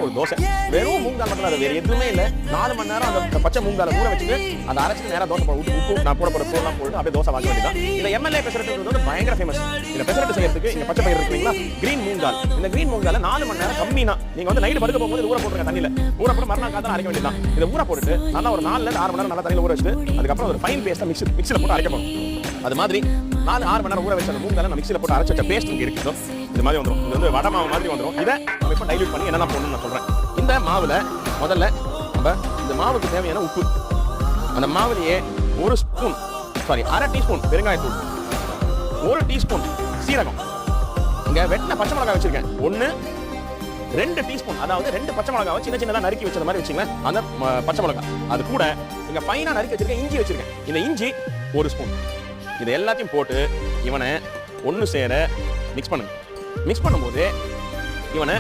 ஒரு தோசை வெறும் மூங்கால் மட்டும், அது வேற எதுவுமே இல்லை. 4 மணி நேரம் அந்த பச்சை மூங்கால ஊற வச்சுட்டு அதை அரைச்சிட்டு நேரம் தோசை உப்பு நான் போட போற பொருள்லாம் போட்டு அப்படியே தோசை வாங்க வேண்டியதான். இந்த எம்எல்ஏ பெசரட்டு வந்து பயங்கர ஃபேமஸ். இந்த பெசரட்டு செய்யறதுக்கு இங்க பச்சை பயிர் இருக்குங்களா, கிரீன் மூங்கால். இந்த கிரீன் மூங்கால 4 மணி நேரம் கம்மினா நீங்க வந்து நைட் படுக்க போகும்போது ஊற போட்டுருங்க தண்ணியில. ஊற போட்டு மறுநாள் காத்தால அரைக்க வேண்டியதான். இதை ஊற போட்டுட்டு நல்லா ஒரு 4 ல 6 மணி நேரம் நல்லா தண்ணியில ஊற வச்சுட்டு அதுக்கப்புறம் ஒரு ஃபைன் பேஸ்டா மிக்ஸில போட்டு அரைக்க போறோம். அது மாதிரி 4-6 மணி நேரம் ஊற வச்ச மூங்கால நான் மிக்ஸில போட்டு அரைச்ச பேஸ்ட் இங்க இருக்குது. இது மாதிரி வந்துடும். இது வந்து வடை மாவு மாதிரி வந்துடும். இதை நம்ம இப்போ டைல்யூட் பண்ணி என்னெல்லாம் போடணும்னு நான் சொல்றேன். இந்த மாவுல முதல்ல நம்ம இந்த மாவுக்கு தேவையான உப்பு, அந்த மாவுலயே 1/2 டீஸ்பூன் பெருங்காயத்தூள், 1 டீஸ்பூன் சீரகம், இங்க வெட்டின பச்சை மிளகாய் வச்சிருக்கேன் 2 டீஸ்பூன், அதாவது 2 பச்சை மிளகாய் சின்ன சின்னதா நறுக்கி வச்ச மாதிரி வச்சுங்களேன். அந்த பச்சை மிளகாய் அது கூட இங்க ஃபைனா நறுக்கி வச்சிருக்கேன் இஞ்சி வச்சிருக்கேன். இந்த இஞ்சி 1 ஸ்பூன். இது எல்லாத்தையும் போட்டு இவனை ஒன்று சேர மிக்ஸ் பண்ணுங்க. மிக்ஸ் பண்ணும்போது இவனை